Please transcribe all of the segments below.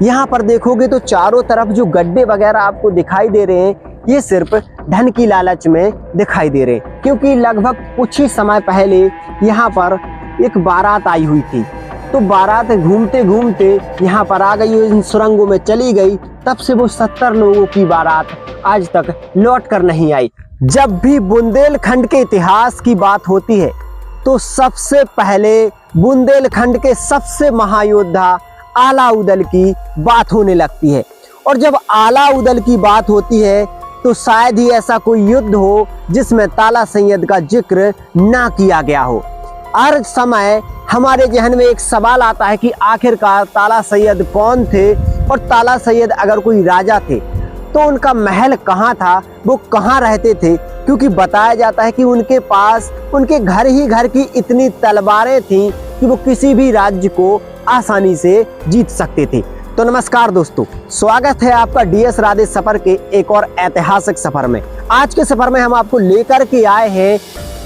यहाँ पर देखोगे तो चारों तरफ जो गड्ढे वगैरह आपको दिखाई दे रहे हैं, ये सिर्फ धन की लालच में दिखाई दे रहे हैं, क्योंकि लगभग कुछ ही समय पहले यहाँ पर एक बारात आई हुई थी। तो बारात घूमते घूमते यहाँ पर आ गई, इन सुरंगों में चली गई। तब से वो 70 लोगों की बारात आज तक लौट कर नहीं आई। जब भी बुंदेलखंड के इतिहास की बात होती है तो सबसे पहले बुंदेलखंड के सबसे महायोद्धा आलाउदल की बात होने लगती है। और जब आलाउदल की बात होती है तो शायद ही ऐसा कोई युद्ध हो जिसमें ताला सैयद का जिक्र ना किया गया हो। हर समय हमारे जहन में एक सवाल आता है कि आखिरकार ताला सैयद कौन थे, और ताला सैयद अगर कोई राजा थे तो उनका महल कहाँ था, वो कहाँ रहते थे, क्योंकि बताया जाता है कि उनके पास उनके घर ही घर की इतनी तलवारें थीं कि वो किसी भी राज्य को आसानी से जीत सकते थे। तो नमस्कार दोस्तों, स्वागत है आपका डीएस राधे सफर के एक और ऐतिहासिक सफर में। आज के सफर में हम आपको लेकर के आए हैं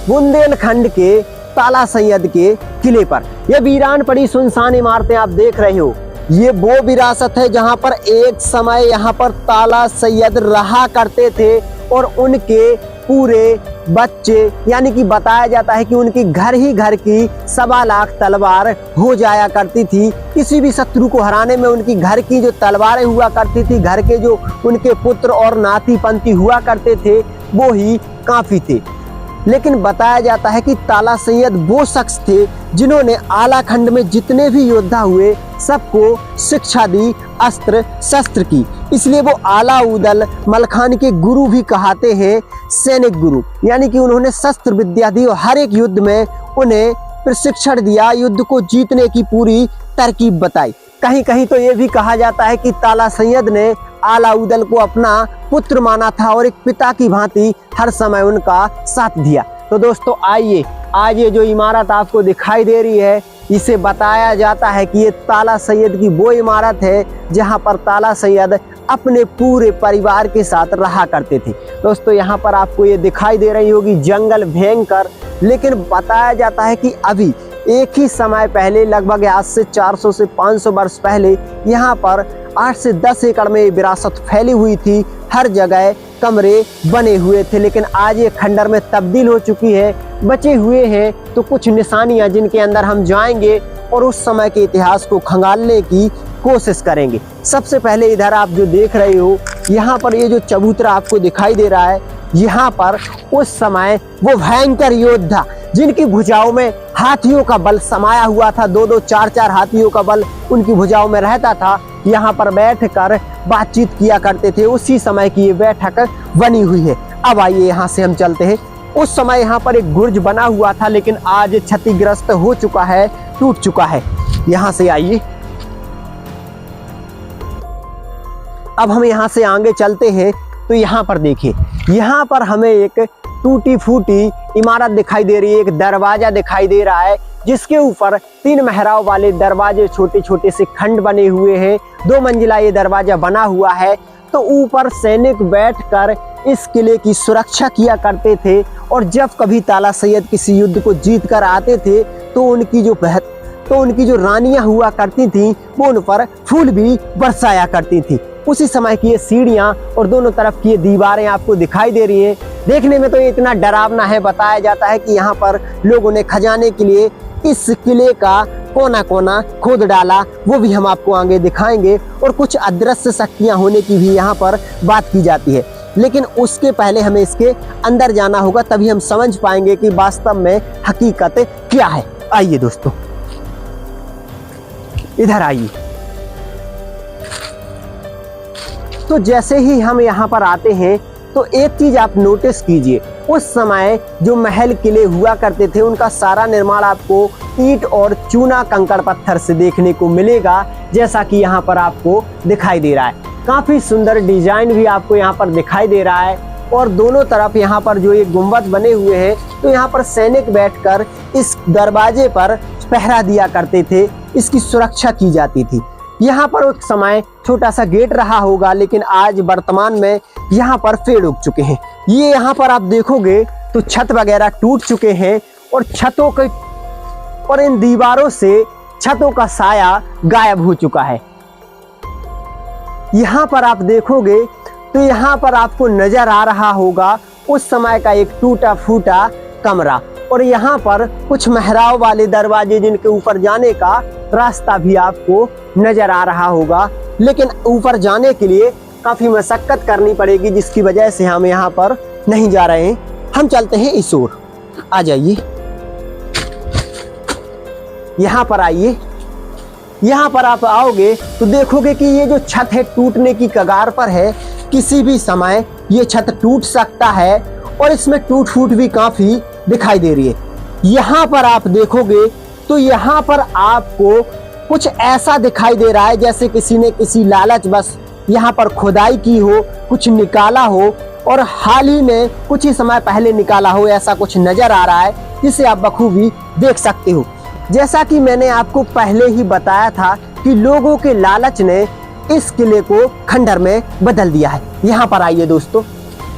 बुंदेलखंड के ताला सैयद के किले पर। यह वीरान पड़ी सुनसान इमारतें आप देख रहे हो, ये वो विरासत है जहां पर एक समय यहाँ पर ताला सैयद रहा करते थे, और उनके पूरे बच्चे, यानी कि बताया जाता है कि उनकी घर ही घर की 1.25 लाख तलवार हो जाया करती थी। किसी भी शत्रु को हराने में उनकी घर की जो तलवारें हुआ करती थी, घर के जो उनके पुत्र और नाती पंथी हुआ करते थे, वो ही काफी थे। लेकिन बताया जाता है कि ताला सैयद वो शख्स थे जिन्होंने आलाखंड में जितने भी योद्धा हुए सबको शिक्षा दी, अस्त्र शस्त्र की। इसलिए वो आलाउदल मलखान के गुरु भी कहते हैं, सैनिक गुरु, यानी कि उन्होंने शस्त्र विद्या दी और हर एक युद्ध में उन्हें प्रशिक्षण दिया, युद्ध को जीतने की पूरी तरकीब बताई। कहीं कहीं तो ये भी कहा जाता है कि ताला सैयद ने आलाउदल को अपना पुत्र माना था और एक पिता की भांति हर समय उनका साथ दिया। तो दोस्तों आइए, आज ये जो इमारत आपको दिखाई दे रही है, इसे बताया जाता है कि ये ताला सैयद की वो इमारत है जहां पर ताला सैयद अपने पूरे परिवार के साथ रहा करते थे। दोस्तों यहाँ पर आपको ये दिखाई दे रही होगी जंगल भयंकर, लेकिन बताया जाता है कि अभी एक ही समय पहले, लगभग आज से 400 से 500 वर्ष पहले, यहाँ पर 8 से 10 एकड़ में विरासत फैली हुई थी। हर जगह कमरे बने हुए थे, लेकिन आज ये खंडर में तब्दील हो चुकी है। बचे हुए हैं तो कुछ निशानियां जिनके अंदर हम जाएंगे और उस समय के इतिहास को खंगालने की कोशिश करेंगे। सबसे पहले इधर आप जो देख रहे हो, यहाँ पर ये जो चबूतरा आपको दिखाई दे रहा है, यहाँ पर उस समय वो भयंकर योद्धा जिनकी भुजाओं में हाथियों का बल समाया हुआ था, 2-2, 4-4 हाथियों का बल उनकी भुजाओं में रहता था, यहाँ पर बैठकर बातचीत किया करते थे। उसी समय की ये बैठक बनी हुई है। अब आइए यहाँ से हम चलते हैं। उस समय यहाँ पर एक गुर्ज बना हुआ था, लेकिन आज क्षतिग्रस्त हो चुका है, टूट चुका है। यहाँ से आइए, अब हम यहाँ से आगे चलते हैं। तो यहाँ पर देखिए, यहाँ पर हमें एक टूटी फूटी इमारत दिखाई दे रही है, एक दरवाजा दिखाई दे रहा है जिसके ऊपर 3 मेहराब वाले दरवाजे, छोटे छोटे से खंड बने हुए हैं। 2 मंजिला ये दरवाजा बना हुआ है। तो ऊपर सैनिक बैठकर इस किले की सुरक्षा किया करते थे, और जब कभी ताला सैयद किसी युद्ध को जीत कर आते थे तो उनकी जो रानियां हुआ करती थीं, वो उन पर फूल भी बरसाया करती थी। उसी समय की ये सीढ़ियां और दोनों तरफ की ये दीवारें आपको दिखाई दे रही हैं। देखने में तो ये इतना डरावना है। बताया जाता है कि यहाँ पर लोगों ने खजाने के लिए इस किले का कोना कोना खोद डाला, वो भी हम आपको आगे दिखाएंगे। और कुछ अदृश्य शक्तियां होने की भी यहाँ पर बात की जाती है, लेकिन उसके पहले हमें इसके अंदर जाना होगा, तभी हम समझ पाएंगे कि वास्तव में हकीकत क्या है। आइए दोस्तों, इधर आइए। तो जैसे ही हम यहाँ पर आते हैं तो एक चीज आप नोटिस कीजिए, उस समय जो महल किले हुआ करते थे उनका सारा निर्माण आपको ईंट और चूना कंकड़ पत्थर से देखने को मिलेगा, जैसा कि यहाँ पर आपको दिखाई दे रहा है। काफी सुंदर डिजाइन भी आपको यहाँ पर दिखाई दे रहा है। और दोनों तरफ यहाँ पर जो ये गुंबद बने हुए हैं, तो यहाँ पर सैनिक बैठकर इस दरवाजे पर पहरा दिया करते थे, इसकी सुरक्षा की जाती थी। यहाँ पर एक समय छोटा सा गेट रहा होगा, लेकिन आज वर्तमान में यहाँ पर पेड़ उग चुके हैं। ये यहाँ पर आप देखोगे तो छत वगैरह टूट चुके हैं, और छतों के और इन दीवारों से छतों का साया गायब हो चुका है। यहाँ पर आप देखोगे तो यहाँ पर आपको नजर आ रहा होगा उस समय का एक टूटा फूटा कमरा, और यहाँ पर कुछ मेहराब वाले दरवाजे जिनके ऊपर जाने का रास्ता भी आपको नजर आ रहा होगा। लेकिन ऊपर जाने के लिए काफी मशक्कत करनी पड़ेगी, जिसकी वजह से हम यहाँ पर नहीं जा रहे हैं। हम चलते हैं इस ओर। आ जाइए, यहाँ पर आइए। यहाँ पर आप आओगे तो देखोगे कि ये जो छत है टूटने की कगार पर है। किसी भी समय ये छत टूट सकता है और इसमें टूट फूट भी काफी दिखाई दे रही है। यहाँ पर आप देखोगे तो यहाँ पर आपको कुछ ऐसा दिखाई दे रहा है जैसे किसी ने किसी लालच बस यहाँ पर खुदाई की हो, कुछ निकाला हो और हाल ही में कुछ ही समय पहले निकाला हो, ऐसा कुछ नजर आ रहा है, जिसे आप बखूबी देख सकते हो। जैसा कि मैंने आपको पहले ही बताया था कि लोगों के लालच ने इस किले को खंडर में बदल दिया है। यहाँ पर आइए दोस्तों,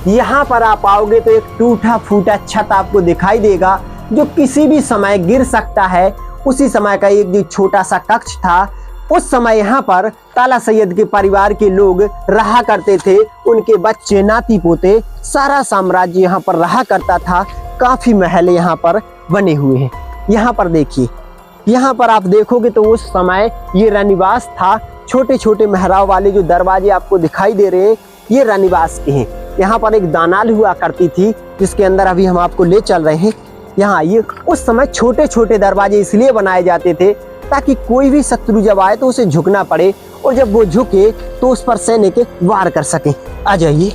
यहाँ पर आप आओगे तो एक टूटा फूटा छत आपको दिखाई देगा जो किसी भी समय गिर सकता है। उसी समय का एक जो छोटा सा कक्ष था, उस समय यहाँ पर ताला सैयद के परिवार के लोग रहा करते थे। उनके बच्चे, नाती पोते, सारा साम्राज्य यहाँ पर रहा करता था। काफी महल यहाँ पर बने हुए हैं। यहाँ पर देखिए, यहाँ पर आप देखोगे तो उस समय ये रनिवास था। छोटे छोटे मेहराब वाले जो दरवाजे आपको दिखाई दे रहे हैं, ये रनिवास के हैं। यहाँ पर एक दानाल हुआ करती थी जिसके अंदर अभी हम आपको ले चल रहे हैं। यहाँ आइए। उस समय छोटे छोटे दरवाजे इसलिए बनाए जाते थे ताकि कोई भी शत्रु जब आए तो उसे झुकना पड़े, और जब वो झुके तो उस पर सैनिक वार कर सके। आ जाइए।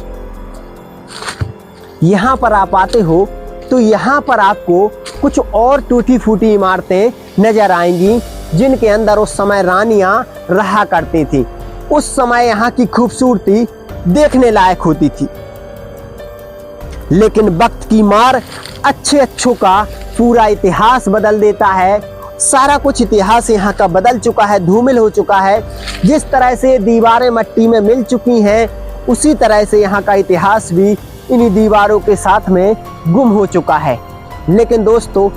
यहाँ पर आप आते हो तो यहाँ पर आपको कुछ और टूटी फूटी इमारतें नजर आएंगी जिनके अंदर उस समय रानियां रहा करती थी। उस समय यहाँ की खूबसूरती देखने लायक होती थी, लेकिन वक्त की मार अच्छों का पूरा इतिहास बदल देता है। सारा कुछ इतिहास यहाँ का बदल चुका है, धूमिल हो चुका है। जिस तरह से दीवारें मिट्टी में मिल चुकी हैं, उसी तरह से यहाँ का इतिहास भी इन्हीं दीवारों के साथ में गुम हो चुका है। लेकिन दोस्तों,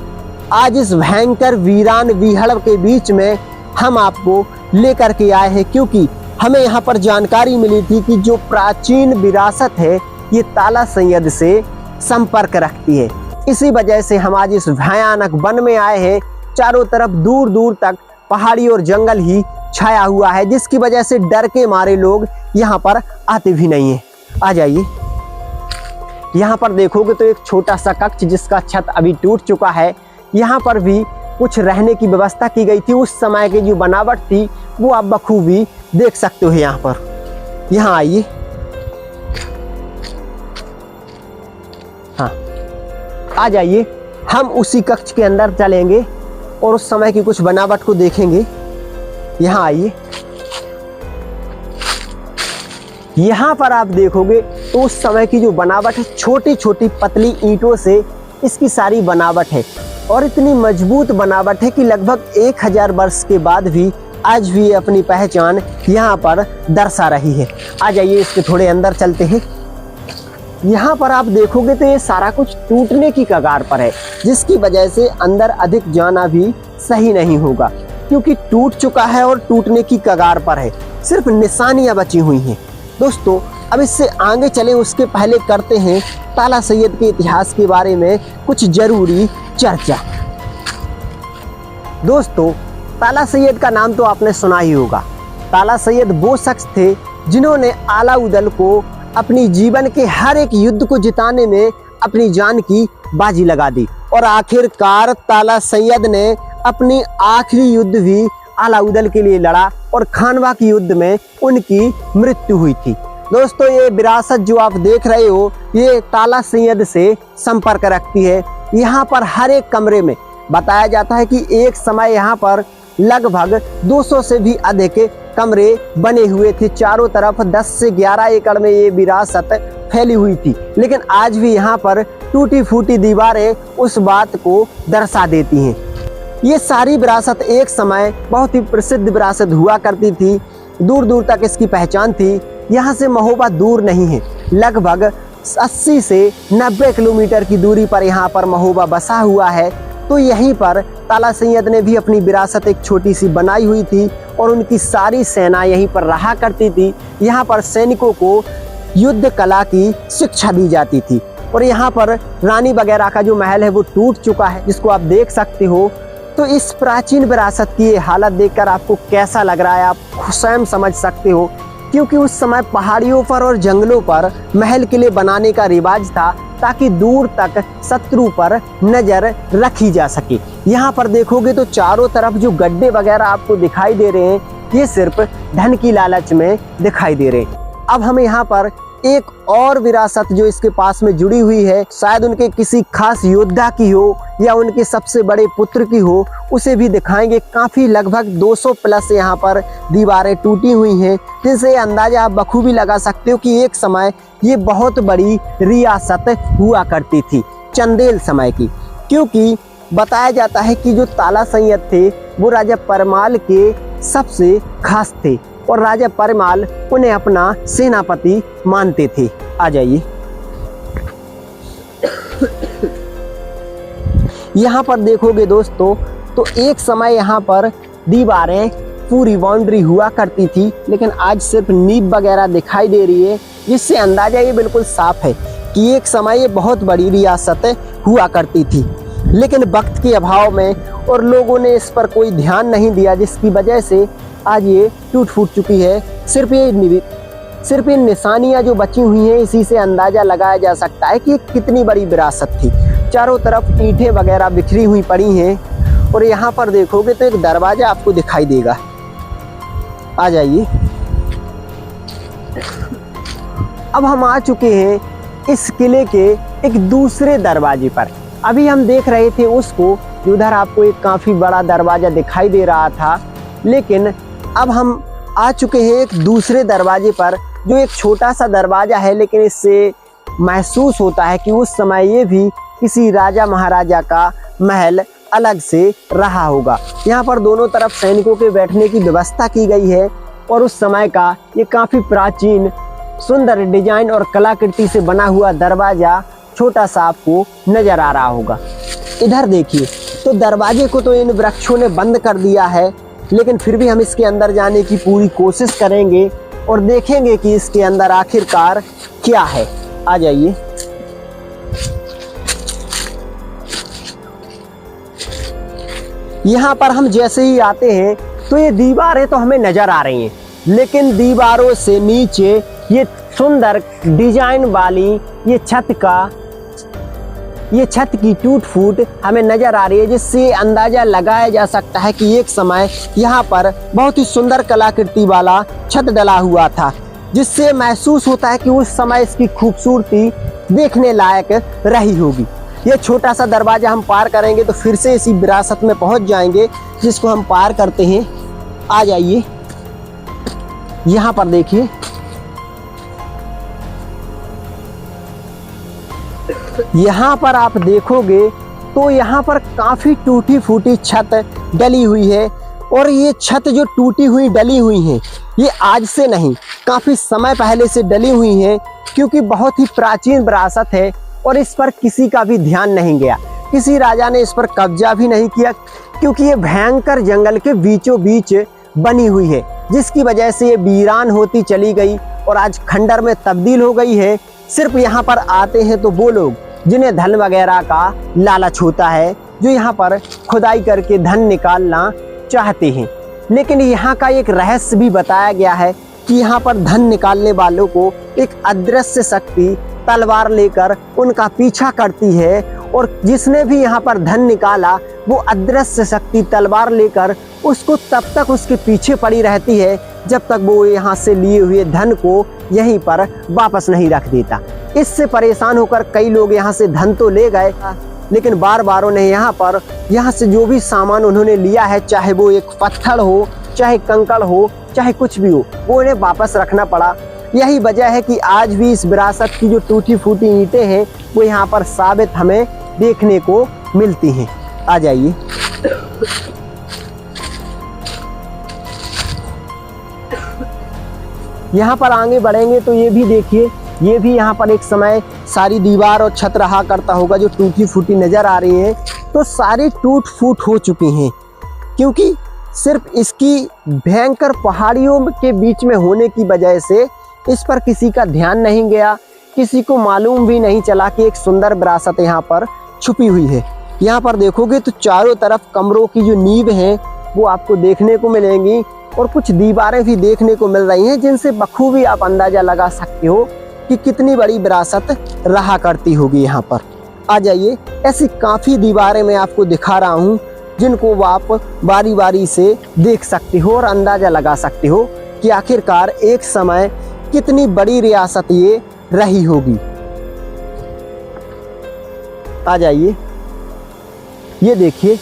आज इस भयंकर वीरान विहड़ के बीच में हम आपको लेकर के आए हैं, क्योंकि हमें यहाँ पर जानकारी मिली थी कि जो प्राचीन विरासत है ये ताला सैयद से संपर्क रखती है। इसी वजह से हम आज इस भयानक वन में आए हैं। चारों तरफ दूर दूर तक पहाड़ी और जंगल ही छाया हुआ है, जिसकी वजह से डर के मारे लोग यहाँ पर आते भी नहीं है। आ जाइए। यहाँ पर देखोगे तो एक छोटा सा कक्ष जिसका छत अभी टूट चुका है। यहाँ पर भी कुछ रहने की व्यवस्था की गई थी। उस समय की जो बनावट थी वो आप बखूबी देख सकते हो यहाँ पर। यहाँ आइए। हाँ, आ जाइए। हम उसी कक्ष के अंदर चलेंगे और उस समय की कुछ बनावट को देखेंगे। यहाँ आइए। यहाँ पर आप देखोगे तो उस समय की जो बनावट है, छोटी छोटी पतली ईंटों से इसकी सारी बनावट है, और इतनी मजबूत बनावट है कि लगभग 1000 वर्ष के बाद भी आज भी अपनी पहचान यहाँ पर दर्शा रही है। आ जाइए, इसके थोड़े अंदर चलते हैं। यहाँ पर आप देखोगे तो ये सारा कुछ टूटने की कगार पर है, जिसकी वजह से अंदर अधिक जाना भी सही नहीं होगा, क्योंकि टूट चुका है और टूटने की कगार पर है। सिर्फ निशानियां बची हुई हैं। दोस्तों, अब इससे आगे चले उसके पहले करते हैं ताला सैयद के इतिहास के बारे में कुछ जरूरी चर्चा। दोस्तों, ताला सैयद का नाम तो आपने सुना ही होगा। ताला सैयद वो शख्स थे जिन्होंने अलाउद्दीन को अपनी जीवन के हर एक युद्ध को जिताने में अपनी जान की बाजी लगा दी, और आखिरकार ताला सैयद ने अपनी आखिरी युद्ध भी अलाउद्दीन के लिए लड़ा और खानवा की युद्ध में उनकी मृत्यु हुई थी। दोस्तों, ये विरासत जो आप देख रहे हो ये ताला सैयद से संपर्क रखती है। यहाँ पर हर एक कमरे में बताया जाता है कि एक समय यहाँ पर लगभग 200 से भी अधिक कमरे बने हुए थे। चारों तरफ 10 से 11 एकड़ में ये विरासत फैली हुई थी, लेकिन आज भी यहाँ पर टूटी फूटी दीवारें उस बात को दर्शा देती हैं। ये सारी विरासत एक समय बहुत ही प्रसिद्ध विरासत हुआ करती थी। दूर दूर तक इसकी पहचान थी। यहाँ से महोबा दूर नहीं है, लगभग 80 से 90 किलोमीटर की दूरी पर यहाँ पर महोबा बसा हुआ है। तो यहीं पर ताला सैयद ने भी अपनी विरासत एक छोटी सी बनाई हुई थी और उनकी सारी सेना यहीं पर रहा करती थी। यहाँ पर सैनिकों को युद्ध कला की शिक्षा दी जाती थी और यहाँ पर रानी वगैरह का जो महल है वो टूट चुका है, जिसको आप देख सकते हो। तो इस प्राचीन विरासत की ये हालत देखकर आपको कैसा लग रहा है आप स्वयं समझ सकते हो, क्योंकि उस समय पहाड़ियों पर और जंगलों पर महल किले बनाने का रिवाज था ताकि दूर तक शत्रु पर नजर रखी जा सके। यहाँ पर देखोगे तो चारों तरफ जो गड्ढे वगैरह आपको दिखाई दे रहे हैं, ये सिर्फ धन की लालच में दिखाई दे रहे हैं। अब हम यहाँ पर एक और विरासत जो इसके पास में जुड़ी हुई है, शायद उनके किसी खास योद्धा की हो या उनके सबसे बड़े पुत्र की हो, उसे भी दिखाएंगे। काफी लगभग 200 प्लस यहाँ पर दीवारें टूटी हुई हैं, जिससे अंदाजा आप बखूबी लगा सकते हो कि एक समय ये बहुत बड़ी रियासत हुआ करती थी, चंदेल समय की। क्योंकि बताया जाता है कि जो ताला सैयद थे वो राजा परमाल के सबसे खास थे और राजा परमाल उन्हें अपना सेनापति मानते थे। आ जाइए, यहाँ पर देखोगे दोस्तों तो एक समय यहाँ पर दीवारें पूरी बाउंड्री हुआ करती थी, लेकिन आज सिर्फ नींव वगैरह दिखाई दे रही है, जिससे अंदाजा ये बिल्कुल साफ है कि एक समय ये बहुत बड़ी रियासत हुआ करती थी। लेकिन वक्त के अभाव में और लोगों ने इस पर कोई ध्यान नहीं दिया, जिसकी वजह से आज ये टूट फूट चुकी है। सिर्फ ये निशानियां जो बची हुई हैं, इसी से अंदाजा लगाया जा सकता है कि कितनी बड़ी विरासत थी। चारों तरफ ईंटें वगैरह बिखरी हुई पड़ी हैं और यहाँ पर देखोगे तो एक दरवाजा आपको दिखाई देगा। आ जाइए, अब हम आ चुके हैं इस किले के एक दूसरे दरवाजे पर। अभी हम देख रहे थे उसको, उधर आपको एक काफी बड़ा दरवाजा दिखाई दे रहा था, लेकिन अब हम आ चुके हैं एक दूसरे दरवाजे पर, जो एक छोटा सा दरवाजा है, लेकिन इससे महसूस होता है कि उस समय ये भी किसी राजा महाराजा का महल अलग से रहा होगा। यहाँ पर दोनों तरफ सैनिकों के बैठने की व्यवस्था की गई है और उस समय का ये काफी प्राचीन सुंदर डिजाइन और कलाकृति से बना हुआ दरवाजा छोटा सा आपको नजर आ रहा होगा। इधर देखिए, तो दरवाजे को तो इन वृक्षों ने बंद कर दिया है, लेकिन फिर भी हम इसके अंदर जाने की पूरी कोशिश करेंगे और देखेंगे कि इसके अंदर आखिरकार क्या है। आ जाइए, यहाँ पर हम जैसे ही आते हैं तो ये दीवारें तो हमें नजर आ रही हैं, लेकिन दीवारों से नीचे ये सुंदर डिजाइन वाली ये छत की टूट फूट हमें नजर आ रही है, जिससे अंदाजा लगाया जा सकता है कि एक समय यहाँ पर बहुत ही सुंदर कलाकृति वाला छत डला हुआ था, जिससे महसूस होता है कि उस समय इसकी खूबसूरती देखने लायक रही होगी। ये छोटा सा दरवाजा हम पार करेंगे तो फिर से इसी विरासत में पहुंच जाएंगे, जिसको हम पार करते हैं। आ जाइए, यहाँ पर देखिए, यहाँ पर आप देखोगे तो यहाँ पर काफी टूटी फूटी छत डली हुई है और ये छत जो टूटी हुई डली हुई है ये आज से नहीं, काफी समय पहले से डली हुई है, क्योंकि बहुत ही प्राचीन विरासत है और इस पर किसी का भी ध्यान नहीं गया। किसी राजा ने इस पर कब्जा भी नहीं किया, क्योंकि ये भयंकर जंगल के बीचों बीच बनी हुई है, जिसकी वजह से ये वीरान होती चली गई और आज खंडर में तब्दील हो गई है। सिर्फ यहाँ पर आते हैं तो वो लोग जिन्हें धन वगैरह का लालच होता है, जो यहाँ पर खुदाई करके धन निकालना चाहते हैं। लेकिन यहाँ का एक रहस्य भी बताया गया है कि यहाँ पर धन निकालने वालों को एक अदृश्य शक्ति तलवार लेकर उनका पीछा करती है और जिसने भी यहाँ पर धन निकाला वो अदृश्य शक्ति तलवार लेकर उसको तब तक उसके पीछे पड़ी रहती है जब तक वो यहाँ से लिए हुए धन को यहीं पर वापस नहीं रख देता। इससे परेशान होकर कई लोग यहाँ से धन तो ले गए, लेकिन बार बार उन्हें यहाँ से जो भी सामान उन्होंने लिया है, चाहे वो एक पत्थर हो, चाहे कंकड़ हो, चाहे कुछ भी हो, वो उन्हें वापस रखना पड़ा। यही वजह है कि आज भी इस विरासत की जो टूटी फूटी ईंटें हैं वो यहाँ पर साबित हमें देखने को मिलती हैं। आ जाइए, यहाँ पर आगे बढ़ेंगे तो ये भी देखिए, ये भी यहाँ पर एक समय सारी दीवार और छत रहा करता होगा जो टूटी फूटी नज़र आ रही है, तो सारी टूट फूट हो चुकी हैं, क्योंकि सिर्फ इसकी भयंकर पहाड़ियों के बीच में होने की वजह से इस पर किसी का ध्यान नहीं गया, किसी को मालूम भी नहीं चला कि एक सुंदर विरासत यहाँ पर छुपी हुई है। यहाँ पर देखोगे तो चारों तरफ कमरों की जो नींव है वो आपको देखने को मिलेंगी और कुछ दीवारें भी देखने को मिल रही हैं, जिनसे बखूबी आप अंदाजा लगा सकते हो कि कितनी बड़ी विरासत रहा करती होगी यहाँ पर। आ जाइए, ऐसी काफ़ी दीवारें मैं आपको दिखा रहा हूँ जिनको आप बारी बारी से देख सकते हो और अंदाजा लगा सकते हो कि आखिरकार एक समय कितनी बड़ी रियासत ये रही होगी। आ जाइए, ये देखिए,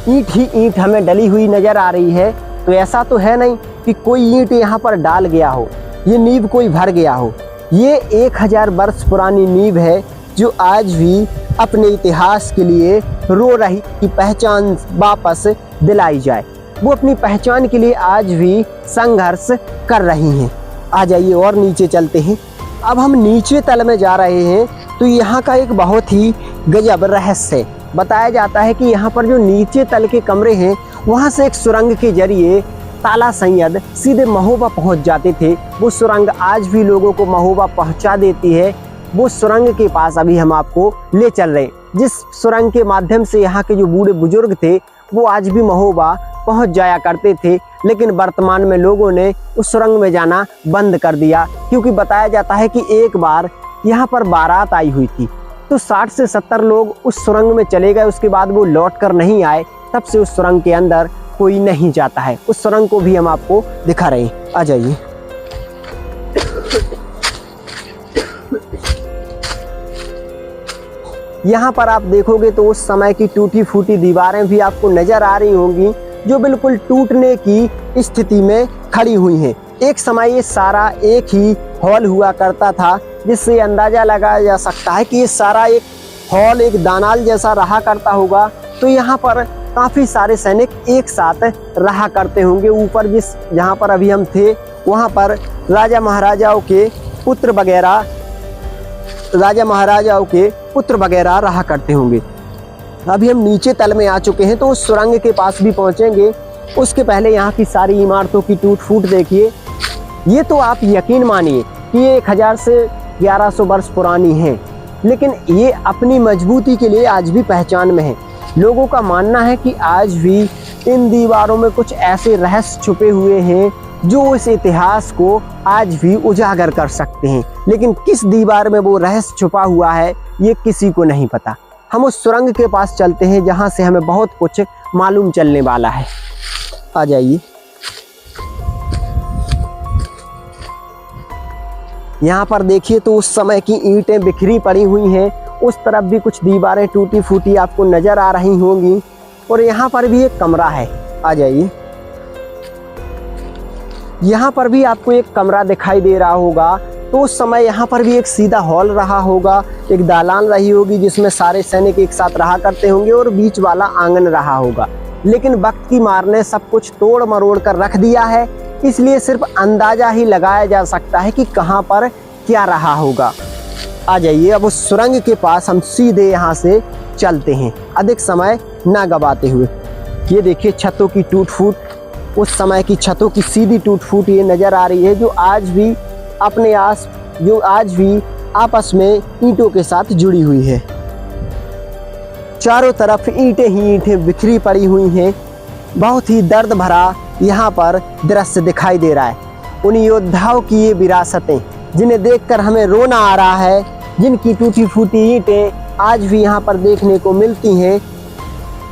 ईंट ही ईंट हमें डली हुई नज़र आ रही है। तो ऐसा तो है नहीं कि कोई ईंट यहाँ पर डाल गया हो, ये नींव कोई भर गया हो। ये 1000 वर्ष पुरानी नींव है जो आज भी अपने इतिहास के लिए रो रही कि पहचान वापस दिलाई जाए। वो अपनी पहचान के लिए आज भी संघर्ष कर रही हैं। आ जाइए और नीचे चलते हैं। अब हम नीचे तल में जा रहे हैं तो यहाँ का एक बहुत ही गजब रहस्य बताया जाता है कि यहाँ पर जो नीचे तल के कमरे हैं वहाँ से एक सुरंग के जरिए ताला सैयद सीधे महोबा पहुँच जाते थे। वो सुरंग आज भी लोगों को महोबा पहुँचा देती है। वो सुरंग के पास अभी हम आपको ले चल रहे हैं, जिस सुरंग के माध्यम से यहाँ के जो बूढ़े बुजुर्ग थे वो आज भी महोबा पहुँच जाया करते थे। लेकिन वर्तमान में लोगों ने उस सुरंग में जाना बंद कर दिया, क्योंकि बताया जाता है कि एक बार यहाँ पर बारात आई हुई थी तो 60 से 70 लोग उस सुरंग में चले गए। उसके बाद वो लौट कर नहीं आए। तब से उस सुरंग के अंदर कोई नहीं जाता है। उस सुरंग को भी हम आपको दिखा रहे हैं। आ जाइए, यहाँ पर आप देखोगे तो उस समय की टूटी फूटी दीवारें भी आपको नजर आ रही होंगी जो बिल्कुल टूटने की स्थिति में खड़ी हुई हैं। एक समय ये सारा एक ही हॉल हुआ करता था, जिससे अंदाजा लगाया जा सकता है कि ये सारा एक हॉल एक दानाल जैसा रहा करता होगा। तो यहाँ पर काफ़ी सारे सैनिक एक साथ रहा करते होंगे। ऊपर जहाँ पर अभी हम थे वहाँ पर राजा महाराजाओं के पुत्र वगैरह रहा करते होंगे। अभी हम नीचे तल में आ चुके हैं तो उस सुरंग के पास भी पहुँचेंगे। उसके पहले यहाँ की सारी इमारतों की टूट फूट देखिए। ये तो आप यकीन मानिए कि ये 1000 से 1100 वर्ष पुरानी हैं, लेकिन ये अपनी मजबूती के लिए आज भी पहचान में है। लोगों का मानना है कि आज भी इन दीवारों में कुछ ऐसे रहस्य छुपे हुए हैं जो इस इतिहास को आज भी उजागर कर सकते हैं। लेकिन किस दीवार में वो रहस्य छुपा हुआ है ये किसी को नहीं पता। हम उस सुरंग के पास चलते हैं जहाँ से हमें बहुत कुछ मालूम चलने वाला है। आ जाइए, यहाँ पर देखिए तो उस समय की ईंटें बिखरी पड़ी हुई हैं। उस तरफ भी कुछ दीवारें टूटी फूटी आपको नजर आ रही होंगी और यहाँ पर भी एक कमरा है। आ जाइए, यहाँ पर भी आपको एक कमरा दिखाई दे रहा होगा। तो उस समय यहाँ पर भी एक सीधा हॉल रहा होगा, एक दालान रही होगी जिसमें सारे सैनिक एक साथ रहा करते होंगे और बीच वाला आंगन रहा होगा। लेकिन वक्त की मार ने सब कुछ तोड़ मरोड़ कर रख दिया है, इसलिए सिर्फ अंदाजा ही लगाया जा सकता है कि कहाँ पर क्या रहा होगा। आ जाइए, अब उस सुरंग के पास हम सीधे यहाँ से चलते हैं अधिक समय ना गवाते हुए। ये देखिए छतों की टूट फूट, उस समय की छतों की सीधी टूट फूट ये नज़र आ रही है जो आज भी आपस में ईंटों के साथ जुड़ी हुई है। चारों तरफ ईंटें ही ईंटें बिखरी पड़ी हुई हैं। बहुत ही दर्द भरा यहाँ पर दृश्य दिखाई दे रहा है। उन योद्धाओं की ये विरासतें जिन्हें देखकर हमें रोना आ रहा है, जिनकी टूटी फूटी ईंटें आज भी यहाँ पर देखने को मिलती हैं,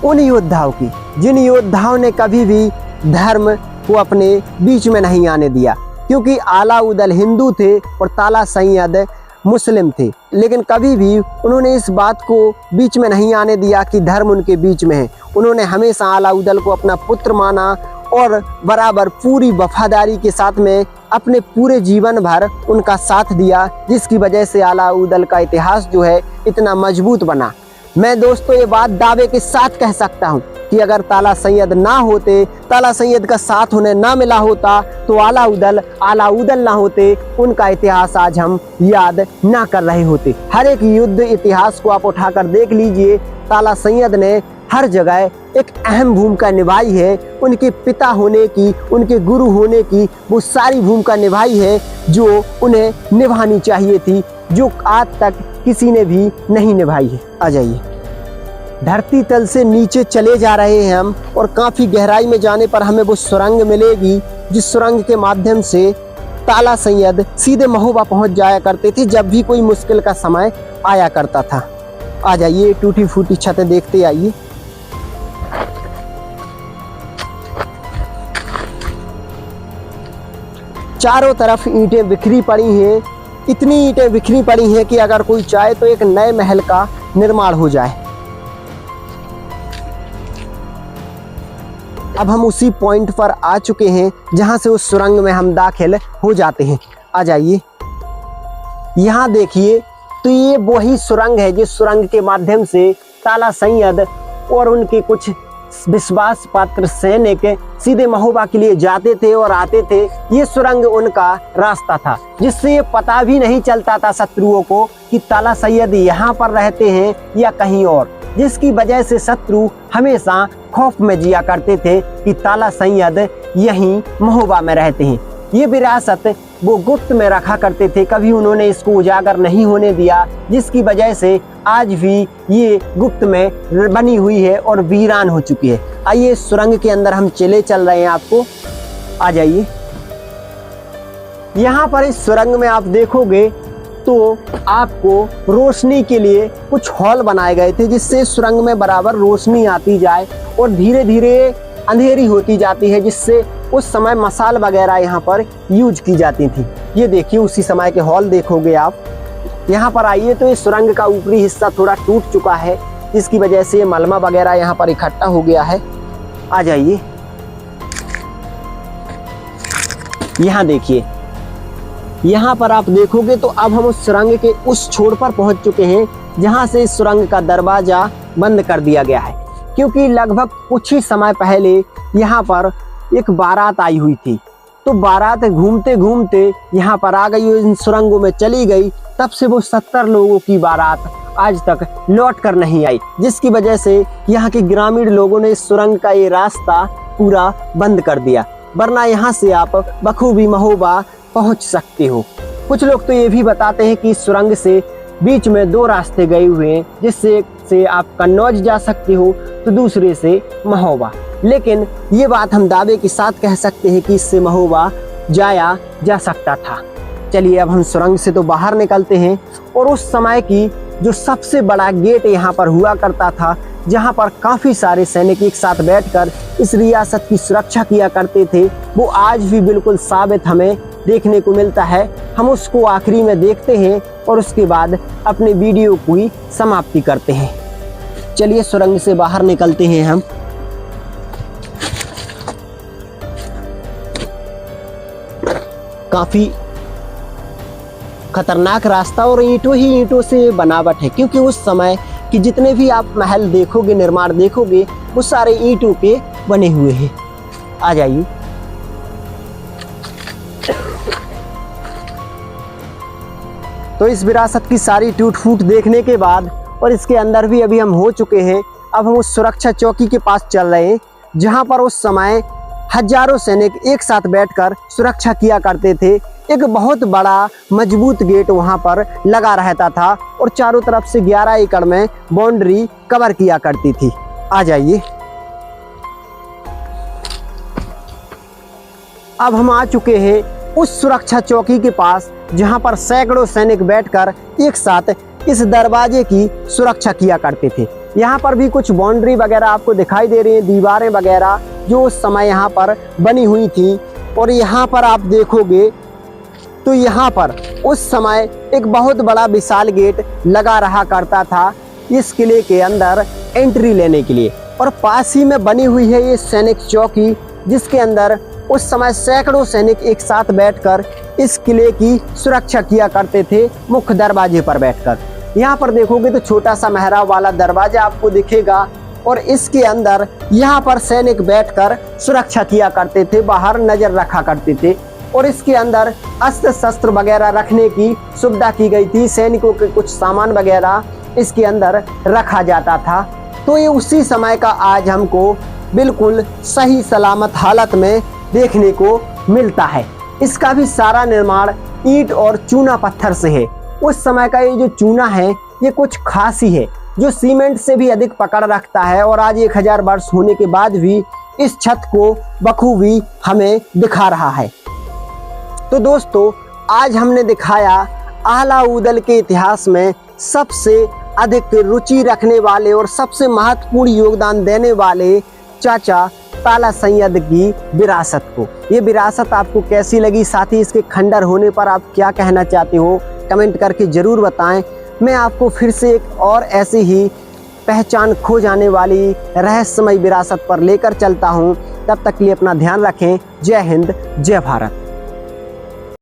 उन योद्धाओं की, जिन योद्धाओं ने कभी भी धर्म को अपने बीच में नहीं आने दिया। क्योंकि अलाउद्दीन हिंदू थे और ताला सैयद मुस्लिम थे, लेकिन कभी भी उन्होंने इस बात को बीच में नहीं आने दिया कि धर्म उनके बीच में है। उन्होंने हमेशा अलाउद्दीन को अपना पुत्र माना और बराबर पूरी वफादारी के साथ में अपने पूरे जीवन भर उनका साथ दिया, जिसकी वजह से अलाउद्दीन का इतिहास जो है इतना मजबूत बना। मैं दोस्तों ये बात दावे के साथ कह सकता हूँ कि अगर ताला सैयद ना होते, ताला सैयद का साथ उन्हें ना मिला होता तो आलाउदल ना होते, उनका इतिहास आज हम याद ना कर रहे होते। हर एक युद्ध इतिहास को आप उठाकर देख लीजिए, ताला सैयद ने हर जगह एक अहम भूमिका निभाई है। उनके पिता होने की, उनके गुरु होने की वो सारी भूमिका निभाई है जो उन्हें निभानी चाहिए थी, जो आज तक किसी ने भी नहीं निभाई है। आ जाइए, धरती तल से नीचे चले जा रहे हैं हम और काफी गहराई में जाने पर हमें वो सुरंग मिलेगी, जिस सुरंग के माध्यम से ताला सैयद सीधे महोबा पहुंच जाया करते थे जब भी कोई मुश्किल का समय आया करता था। आ जाइए, टूटी फूटी छतें देखते आइए। चारों तरफ ईंटें बिखरी पड़ी हैं, इतनी ईंटें बिखरी पड़ी हैं कि अगर कोई चाहे तो एक नए महल का निर्माण हो जाए। अब हम उसी पॉइंट पर आ चुके हैं जहां से उस सुरंग में हम दाखिल हो जाते हैं। आ जाइए, यहाँ देखिए, तो ये वही सुरंग है जिस सुरंग के माध्यम से ताला सैयद और उनके कुछ विश्वास पात्र सैनिक सीधे महोबा के लिए जाते थे और आते थे। ये सुरंग उनका रास्ता था जिससे ये पता भी नहीं चलता था शत्रुओं को कि ताला सैयद यहाँ पर रहते हैं या कहीं और, जिसकी वजह से शत्रु हमेशा खौफ में जिया करते थे कि ताला सैयद यहीं महोबा में रहते हैं। ये विरासत वो गुप्त में रखा करते थे, कभी उन्होंने इसको उजागर नहीं होने दिया, जिसकी वजह से आज भी ये गुप्त में बनी हुई है और वीरान हो चुकी है। आइए सुरंग के अंदर हम चल रहे हैं आपको। आ जाइए, यहाँ पर इस सुरंग में आप देखोगे तो आपको रोशनी के लिए कुछ हॉल बनाए गए थे जिससे सुरंग में बराबर रोशनी आती जाए और धीरे धीरे अंधेरी होती जाती है, जिससे उस समय मसाल वगैरह यहाँ पर यूज की जाती थी। ये देखिए, उसी समय के हॉल देखोगे आप। यहाँ पर आइए तो इस सुरंग का ऊपरी हिस्सा थोड़ा टूट चुका है, जिसकी वजह से मलमा वगैरह यहाँ पर इकट्ठा हो गया है। आ जाइए, यहाँ देखिए, यहाँ पर आप देखोगे तो अब हम उस सुरंग के उस छोर पर पहुंच चुके हैं जहाँ से इस सुरंग का दरवाजा बंद कर दिया गया है, क्योंकि लगभग कुछ ही समय पहले यहाँ पर एक बारात आई हुई थी। तो बारात घूमते घूमते यहाँ पर आ गई, इन सुरंगों में चली गई। तब से वो 70 लोगों की बारात आज तक लौट कर नहीं आई, जिसकी वजह से यहाँ के ग्रामीण लोगों ने इस सुरंग का ये रास्ता पूरा बंद कर दिया, वरना यहाँ से आप बखूबी महोबा पहुँच सकते हो। कुछ लोग तो ये भी बताते हैं कि इस सुरंग से बीच में 2 रास्ते गए हुए हैं, जिससे एक से आप कन्नौज जा सकते हो तो दूसरे से महोबा। लेकिन ये बात हम दावे के साथ कह सकते हैं कि इससे महोबा जाया जा सकता था। चलिए, अब हम सुरंग से तो बाहर निकलते हैं और उस समय की जो सबसे बड़ा गेट यहाँ पर हुआ करता था, जहाँ पर काफ़ी सारे सैनिक एक साथ बैठकर इस रियासत की सुरक्षा किया करते थे, वो आज भी बिल्कुल साबित हमें देखने को मिलता है। हम उसको आखिरी में देखते हैं और उसके बाद अपने वीडियो की समाप्ति करते हैं। चलिए, सुरंग से बाहर निकलते हैं हम। काफ़ी खतरनाक रास्ता और ईंटों से बनावट है, क्योंकि उस समय कि जितने भी आप महल देखोगे, निर्माण देखोगे, वो सारे ईंटों के बने हुए हैं। आ जाइए, तो इस विरासत की सारी टूट फूट देखने के बाद और इसके अंदर भी अभी हम हो चुके हैं। अब हम उस सुरक्षा चौकी के पास चल रहे हैं जहां पर उस समय हजारों सैनिक एक साथ बैठकर सुरक्षा किया करते थे। एक बहुत बड़ा मजबूत गेट वहां पर लगा रहता था और चारों तरफ से 11 एकड़ में बाउंड्री कवर किया करती थी। आ जाइए, अब हम आ चुके हैं उस सुरक्षा चौकी के पास जहां पर सैकड़ों सैनिक बैठकर एक साथ इस दरवाजे की सुरक्षा किया करते थे। यहाँ पर भी कुछ बाउंड्री वगैरह आपको दिखाई दे रही हैं, दीवारें वगैरह जो उस समय यहाँ पर बनी हुई थी। और यहाँ पर आप देखोगे तो यहाँ पर उस समय एक बहुत बड़ा विशाल गेट लगा रहा करता था इस किले के अंदर एंट्री लेने के लिए। और पास ही में बनी हुई है ये सैनिक चौकी, जिसके अंदर उस समय सैकड़ों सैनिक एक साथ बैठकर इस किले की सुरक्षा किया करते थे मुख्य दरवाजे पर बैठकर। यहाँ पर देखोगे तो छोटा सा मेहराब वाला दरवाजा आपको दिखेगा और इसके अंदर यहाँ पर सैनिक बैठकर सुरक्षा किया करते थे, बाहर नजर रखा करते थे और इसके अंदर अस्त्र शस्त्र वगैरह रखने की सुविधा की गई थी। सैनिकों के कुछ सामान वगैरह इसके अंदर रखा जाता था। तो ये उसी समय का आज हमको बिल्कुल सही सलामत हालत में देखने को मिलता है। इसका भी सारा निर्माण ईंट और चूना पत्थर से है। उस समय का ये जो चूना है ये कुछ खास ही है, जो सीमेंट से भी अधिक पकड़ रखता है और आज 1000 वर्ष होने के बाद भी इस छत को बखूबी हमें दिखा रहा है। तो दोस्तों, आज हमने दिखाया आलाऊदल के इतिहास में सबसे अधिक रुचि रखने वाले और सबसे महत्वपूर्ण योगदान देने वाले चाचा ताला सैयद की विरासत को। ये विरासत आपको कैसी लगी, साथ ही इसके खंडर होने पर आप क्या कहना चाहते हो, कमेंट करके ज़रूर बताएं। मैं आपको फिर से एक और ऐसी ही पहचान खो जाने वाली रहस्यमय विरासत पर लेकर चलता हूँ। तब तक के लिए अपना ध्यान रखें। जय हिंद, जय भारत।